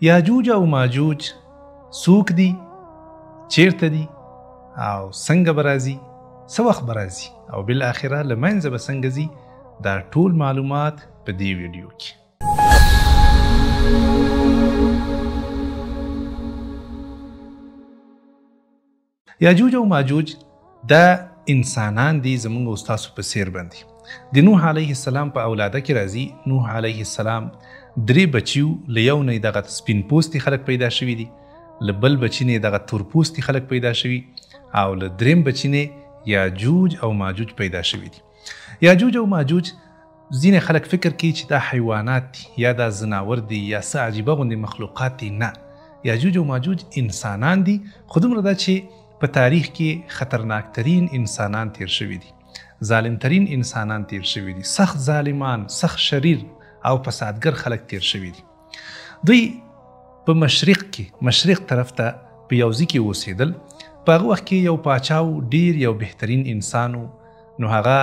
یاجوج او ماجوج څوک دي، چیرته دي او څنګه به راځي، څه وخت به راځي او بالاخره له منځه به څنګه ځي، دا ټول معلومات په دې ویډیو کې. یاجوج او ماجوج دا انسانان دي زمونږ او ستاسو په څیر باندې. د نوح علیه السلام په اولاده کې راځي. نوح علیه السلام 3 بچیو، له یو نه دغه سپین پوستي خلک پیدا شوي دي، له بل بچي نه دغه تور پوستي خلک پیدا شوي، او له دریم بچي نه یاجوج او ماجوج پیدا شوي دي. یاجوج او ماجوج ځینې خلک فکر کوي چې دا حیوانات دي یا دا ځناور دي یا څه عجیبه غوندې مخلوقات دي. نه، یاجوج او ماجوج انسانان دي، خو دومره ده چې په تاریخ کې خطرناکترین انسانان تیر شوي دي، ظالمترین انسانان تیر شوي دي، سخت ظالمان، سخت شریر او فسادګر خلک تیر شوي دي. دوی په مشرق کې، مشرق طرف ته په یو ځای کې اوسېدل. په هغه وخت کې یو پاچا و، ډیر یو بهترین انسان و، نو هغه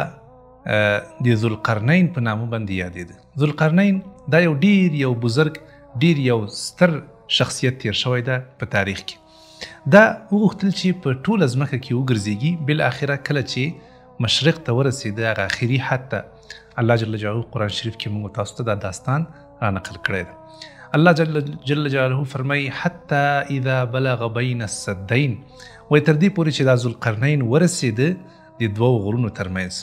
د ذوالقرنین په نامه باندې یادېده. ذوالقرنین دا یو ډیر یو بزرګ، ډیر یو ستر شخصیت تیر شوی ده په تاریخ کې. دا وغوښتل چې په ټوله ځمکه کې وګرځېږي. بالاخره کله چې مشرق ته ورسېده، هغه آخري حد ته، الله جل جلاله قرآن شریف کې موږ تاسو ته دا داستان را نقل کړی ده. الله جل جلاله فرمایي حتی اذا بلغ بین السدین، وایي تر دې پورې چې دا ذوالقرنین ورسېده د 2 غرونو ترمنځ،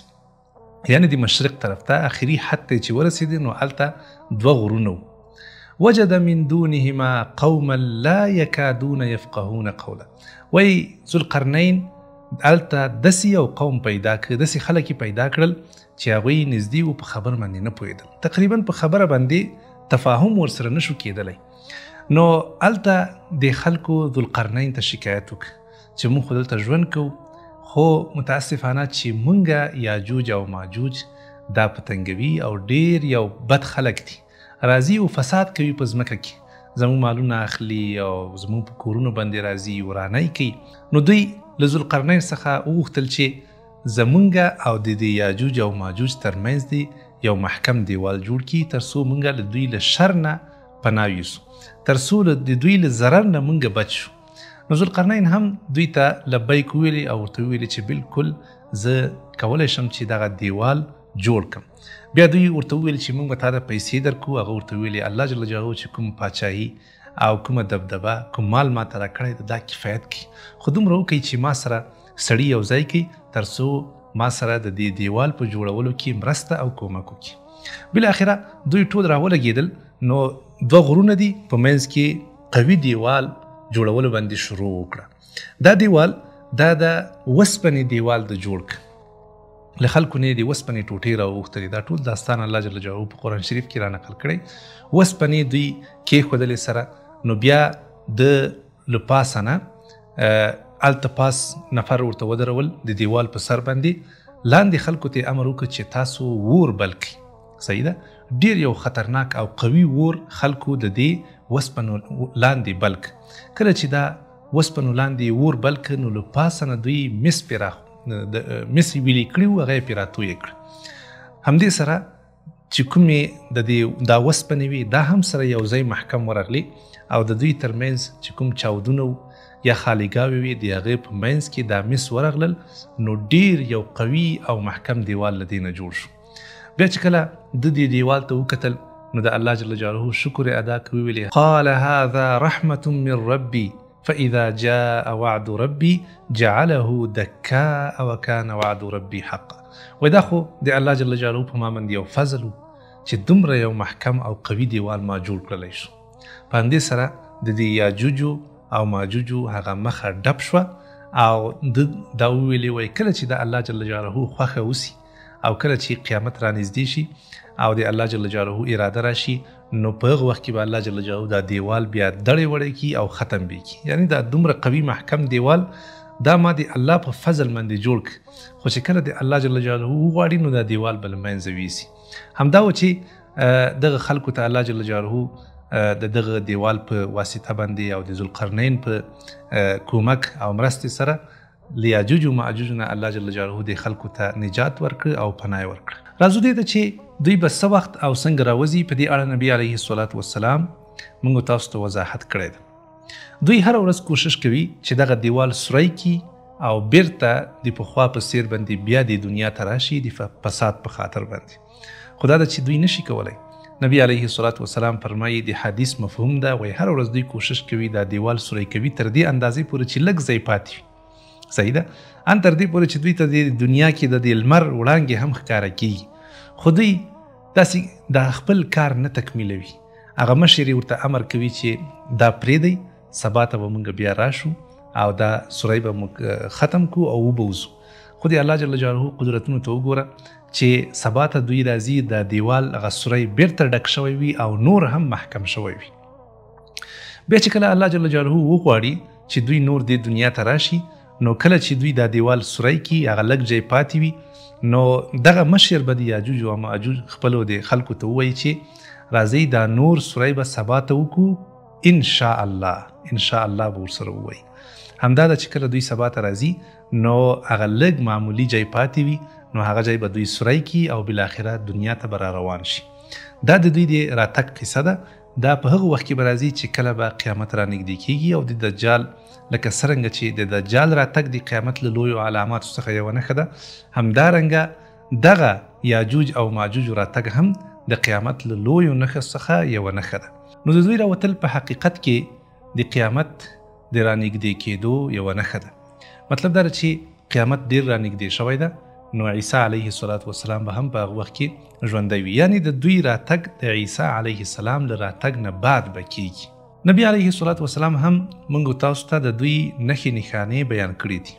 یعنې د مشرق طرف ته آخري حد ته چې ورسېده نو هلته 2 غرونه. وجد من دونهما قوما لا يكادون يفقهون قولا، وایي ذوالقرنین هلته داسې یو قوم پیدا کړ، داسې خلک پیدا کړل چې هغوی نږدې و په خبر باندې نه پوهېدل، تقریبا په خبره باندې تفاهم ورسره نشو کېدلی. نو هلته د خلکو ذوالقرنین ته شکایت وکړ چې موږ خو دلته ژوند کوو، خو متاسفانه چې موږ یاجوج او ماجوج دا پتنګوي او ډیر یو بد خلک دي، راځي او فساد کوي په ځمکه کې، زموږ مالونه اخلي او زموږ په کورونو باندې راځي، ورانۍ کوي. نو دوی له ذوالقرنین څخه وغوښتل چې زمونږ او د یاجوج او ماجوج ترمنځ دی یو محکم دیوال جوړ کړي، تر څو موږ له دوی له شر نه پناه یوسو، تر څو د دوی له ضرر نه موږ بچ شو. نو ذوالقرنین هم دوی ته لبیک ویلي او ورته ویلي چې بالکل زه کولی شم چې دغه دیوال جوړ کړم. بیا دوی ورته وویل چې موږ به تا ته پیسې درکړو. هغه ورته ویلي الله جل جلاله چې کوم پاچاهي او کومه دبدبه، کوم مال ما ته راکړی دا کفایت کوي، خو دومره وکړئ چې ما سره سړي یو ځای کړي تر څو ما سره د دې دیوال په جوړولو کې مرسته او کومک وکړي. بالاخره دوی ټول راولګېدل. نو 2 غرونه دي، په منځ کې قوي دیوال جوړولو باندې شروع وکړه. دا دیوال دا د وسپنې دیوال د جوړ کړ. له خلکو نه د وسپنې ټوټې راوغوښتلې. دا ټول داستان الله جل جلاله په قرآن شریف کې را نقل کړی. وسپنې دوی کېښودلې سره، نو بیا د له پاسه نه هلته پاس نفر ورته ودرول د دیوال په سر باندې. لاندې خلکو ته امر وکړ چې تاسو اور بل کړئ. صحیح ده؟ ډیر یو خطرناک او قوي اور خلکو د دې وسپنو لاندې بل کړ. کله چې دا وسپنو لاندې اور بل کړ نو له پاسه نه دوی مس ویلې کړي وو، هغه یې پرې راتوی کړ. همدې سره چې کومې دا وسپنې وي دا هم سره یو ځای محکم ورغلي، او د دوی ترمنځ چې کوم چاودونه یا خالیګاوې وي د هغې په منځ کې دا مس ورغلل. نو ډیر یو قوي او محکم دیوال له دې نه جوړ شو. بیا چې کله د دې دیوال ته وکتل نو د الله جل جلاله شکر ادا کوي، ویلي قال هذا رحمة من ربي فإذا جاء وعد ربي جعله دكاء وكان وعد ربي حقا. وای دا خو د الله جل جلاله په ما باندې یو فضل و چې دومره یو محکم او قوي دیوال ما جوړ کړلی شو. په همدې سره د دې یاجوجو او ماجوجو هغه مخه ډب شوه، او دا وویلې وای کله چې د الله جل جلاله خوښه وسي او کله چې قیامت را نږدې شي او د الله جل جلاله اراده راشي، نو په هغه وخت کې به الله جل جلاله دا دیوال بیا دړې وړې کړي او ختم به کړي. یعنې دا دومره قوي محکم دیوال دا ما د الله په فضل باندې جوړ کړ، خو چې کله د الله جل جلاله وغواړي نو دا دیوال به له منځه ویسي. همدا و چې دغه خلکو ته الله جل جلاله د دغه دیوال په واسطه باندې او د ذوالقرنین په کومک او مرستې سره له یاجوج او ماجوج نه الله جل جلاله د خلکو ته نجات ورکړ او پناه ورکړ. راځو دې ته چې دوی به څه وخت او څنګه راوځي. په دې اړه نبي علیه الصلاة والسلام موږ تاسو ته وضاحت کړی ده. دوی هر ورځ کوشش کوي چې دغه دیوال سوری کی او بیرته د پخوا په څیر باندې بیا د دنیا ته راشي د فساد په خاطر باندې. خو دا ده چې دوی نشي کولی. نبی علیه الصلاة والسلام فرمایي د حدیث مفهوم ده وایي هر ورځ دوی کوشش کوي دا دیوال سوری کوي تر دې اندازې پورې چې لږ ځای پاتې وي. صحیح ده؟ ان تر دې پورې چې دوی ته د دنیا کې د لمر وړانګې هم ښکاره کیږي. خو دوی داسې دا خپل کار نه تکمیلوي. هغه مشر یې ورته امر کوي چې دا پرېږدئ، سبا ته به موږ بیا راشو او دا سوری به موږ ختم کړو او وبوځو. خو د الله جل جلاله قدرتونو ته وګوره چې سبا ته دوی راځي دا دیوال هغه سوری بیرته ډک شوی وي او نور هم محکم شوی وي. بیا چې کله الله جل جلاله وغواړي چې دوی نور د دنیا ته راشي، نو کله چې دوی دا دیوال سوری کی هغه لږ ځای پاتې وي، نو دغه مشر به د یاجوج او ماجوج خپلو د خلکو ته ووایي چې راځئ دا نور سوری به سبا ته وکړو، ان شاء الله ان شاء الله به ورسره ووایي. همدا ده چې کله دوی سبا ته راځي نو هغه لږ معمولي ځای پاتې وي، نو هغه ځای به دوی سوری کی او بالاخره دنیا ته به را روان شي. دا د دوی د راتګ قصه ده. دا په هغه وخت کې به راځي چې کله به قیامت را نږدې کیږي او د دجال لکه څرنګه چې د دجال راتګ د قیامت له لویو علاماتو څخه یوه نښه ده، همدارنګه دغه یاجوج او ماجوج راتګ هم د قیامت له لویو نښو څخه یوه نښه ده. نو د دوی راوتل په حقیقت کې د قیامت د رانږدې کېدو یوه نښه ده. مطلب دا ده چې قیامت ډېر رانږدې شوی ده، نو عیسی علیه السلام به هم په هغه وخت کې ژوندی وي. یعنی د دوی راتګ د عیسی علیه السلام له راتګ نه بعد به کیږي. نبی علیه السلام هم موږ تاسو ته د دوی نښې نښانې بیان کړي دي.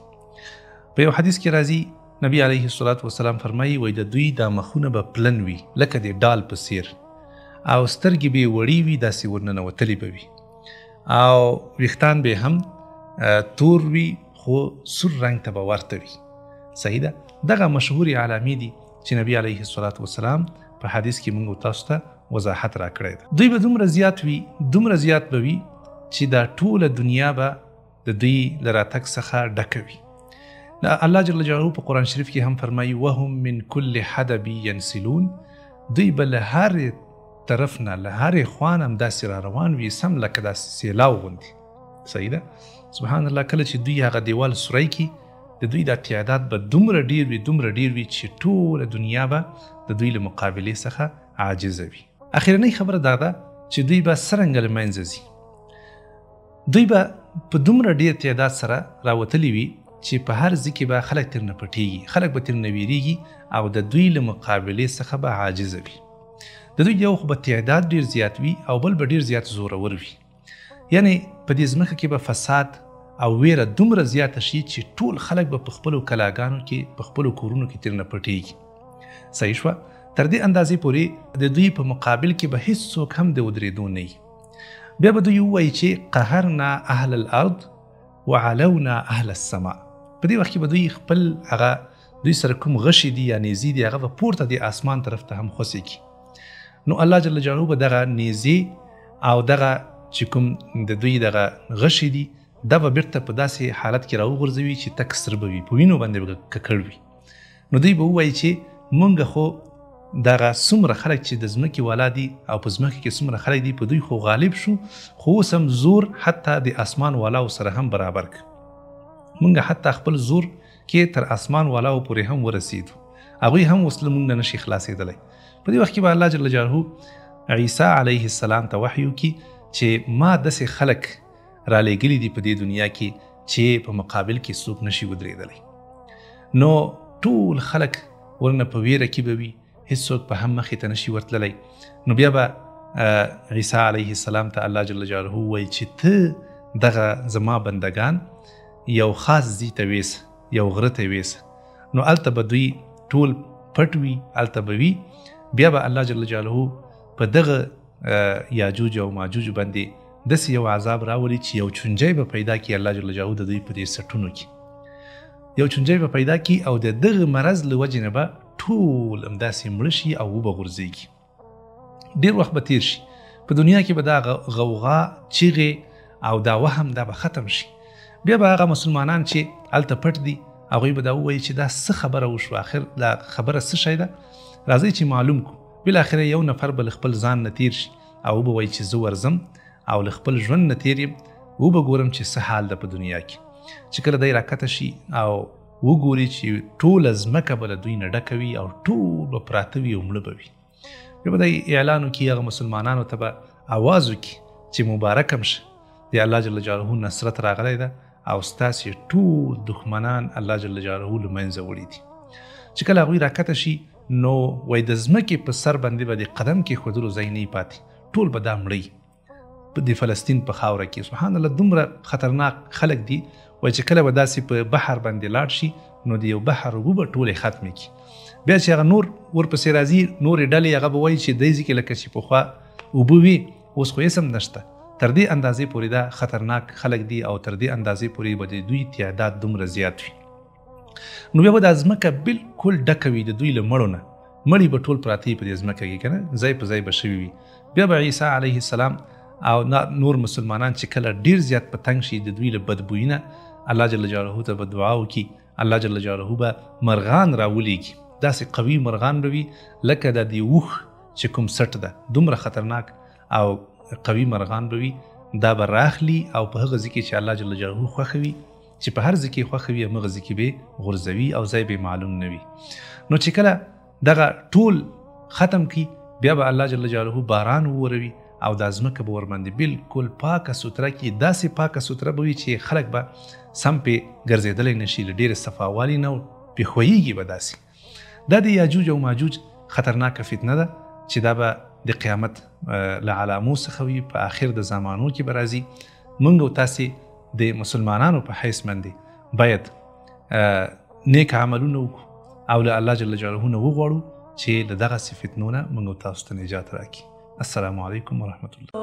په یو حدیث کې راځي نبی علیه السلام فرمایي وایي د دوی دا مخونه به پلن وي لکه د ډال په څیر، او سترګې به یې وړې وي داسې ورننوتلې به وي، او ویښتان به هم تور وي خو سور رنګ ته به ورته وي. صحیح ده؟ دغه مشهوري علامې دي چې نبی علیه السلام په حدیث کې موږ تاسو ته وضاحت را کړی ده. دوی به دومره زیات وي، دومره زیات به وي چې دا ټوله دنیا به د دوی له راتګ څخه ډکه وي. الله جل جلاله په قرآن شریف کې هم فرمایي وهم من کل حدب ینسلون. دوی به له هرې طرف نه له هرې خوا نه همداسې را روان وي، سم لکه داسې سیلاو غوندې. صحیح ده؟ سبحان الله. کله چې دوی هغه دیوال سوری کی د دوی دا تعداد به دومره ډیر وي چې ټوله دنیا به د دوی له مقابلې څخه عاجزه وي. اخرنۍ خبره دا ده چې دوی به څرنګه له منځه ځي. دوی به په دومره ډیر تعداد سره راوتلي وي چې په هر ځای کې به خلک ترنه پټېږي، خلک به ترنه ویریږي او د دوی له مقابلې څخه به عاجزه وي. د دوی یو خو به تعداد ډیر زیات وي او بل به ډیر زیات زورور وي. یعنی په دې ځمکه کې به فساد او ویره دومره زیاته شي چې ټول خلک به په خپلو کلاګانو کې په خپلو کورونو کې ترنه پټېږي. صحیح شوه؟ تر دې اندازې پورې د دوی په مقابل کې به هیڅوک هم د ودرېدو نه وي. بیا به دوی ووایي چې قهرنا اهل الارض وعلونا اهل السماء. په دې وخت کې به دوی خپل هغه دوی سره کوم غشي دي یا نیزې دي هغه به پورته د آسمان طرف ته هم خوسې کړي. نو الله جل جلاله به دغه نیزې او دغه چې کوم د دوی دغه غشي دي دا به بیرته په داسې حالت کې راوغورځوي چې تک سره به وي، په وینو باندې به ککړ وي. نو دوی به ووایي چې مونږ خو دغه څومره خلک چې د ځمکې والا دي او په ځمکه کې څومره خلک دي په دوی خو غالب شو، خو اوس هم زور حتی د اسمان والاو سره هم برابر کړ. مونږ حتی خپل زور کې تر اسمان والاو پورې هم ورسېدو، هغوی هم اوس له مونږ نه نشي خلاصېدلی. په دې وخت کې به الله جل جلاله عیسی علیه السلام ته وحی وکړي چې ما داسې خلک رالیږلي دي په دې دنیا کې چې په مقابل کې څوک نشي ودرېدلی. نو ټول خلک ورنه په ویره کې به وي، هیڅوک په هم مخې ته نشي ورتللی. نو بیا به عیسی علیه السلام ته الله جل جلاله ووایي چې ته دغه زما بندگان یو خاص ځای ته ویسه، یو غره ته ویسه. نو هلته به دوی ټول پټ وي، هلته به وي. بیا به الله جل جلاله په دغه یاجوج او ماجوج باندې داسې یو عذاب راولي چې یو چونجی به پیدا کړي الله جل جلاله د دوی په دې سټونو کې. یو چونجی به پیدا کړي او د دغه مرض له وجې نه به ټول همداسې مړه شي او وبه غورځېږي. ډېر وخت به تېر شي، په دنیا کې به دا غوغا، چیغې او دا وهم دا به ختم شي. بیا به هغه مسلمانان چې هلته پټ دي هغوی به دا ووایي چې دا څه خبره وشوه، آخر دا خبره څه شی ده، راځئ چې معلوم کړو. بالاخره یو نفر به له خپل ځان نه تېر شي او به وایي چې زه ورځم او له خپل ژوند نه تېر یم وبه ګورم چې څه حال ده په دنیا کې. چې کله دی راکته شي او وګوري چې ټوله ځمکه به له دوی نه ډکه وي او ټول به پراته وي او مړه به وي. بیا به دی اعلان وکړي هغه مسلمانانو ته به اواز وکړي چې مبارکه م شه، د الله جل جلاله نصرت راغلی ده او ستاسې ټول دښمنان الله جل جلاله له منځه وړي دي. چې کله هغوی راکته شي نو وایي د ځمکې په سر باندې به د قدم کېښودلو ځای نه پاتې، ټول به دا مړی د فلسطین په خاوره کې. سبحان الله دومره خطرناک خلک دي. وایي چې کله به داسې په بحر باندې لاړ شي نو د یو بحر اوبه به ټولې ختمې کړي. بیا چې هغه نور ورپسې راځي نورې ډلې هغه به وایي چې دی ځکې لکه چې پخوا اوبه وي اوس خو هېڅ هم نشته. تر دې اندازې پورې دا خطرناک خلک دي او تر دې اندازې پورې به د دوی تعداد دومره زیات وي. نو بیا به دا ځمکه بلکل ډکه وي د دوی له مړو نه، مړي به ټول پراته وي په دې ځمکه کې، که نه ځای په ځای به شوي وي. بیا به عیسی علیه السلام او نور مسلمانان چې کله ډیر زیات په تنګ شي د دوی له بدبویي نه الله جل جلاله ته به دعا وکړي، الله جل جلاله به مرغان راولیږي، داسې قوي مرغان به وي لکه د دې اوښ چې کوم سټ ده، دومره خطرناک او قوي مرغان به وي. دا به راخلي او په هغه ځای کې چې الله جل جلاله خوښوي، چې په هر ځای کې خوښوي همغه ځای کې به غورځوي او ځای به معلوم نه وي. نو چې کله دغه ټول ختم کړي بیا به الله جل جلاله باران ووروي او دا ځمکه به ورباندې بلکل پاکه سوتره کړي، داسې پاکه سوتره به وي چې خلک به سم پې ګرځېدلی نه شي، له ډېرې صفاوالي نه پې ښویېږي به داسې. دا د یاجوج او ماجوج خطرناکه فتنه ده چې دا به د قیامت له علامو څخه وي، په آخر د زمانو کې به راځي. موږ او تاسې د مسلمانانو په حیث باندې باید نیک عملونه وکړو او له الله جل جلاله نه وغواړو چې له دغسې فتنو نه موږ او تاسو ته نجات راکړي. السلام علیکم ورحمة الله.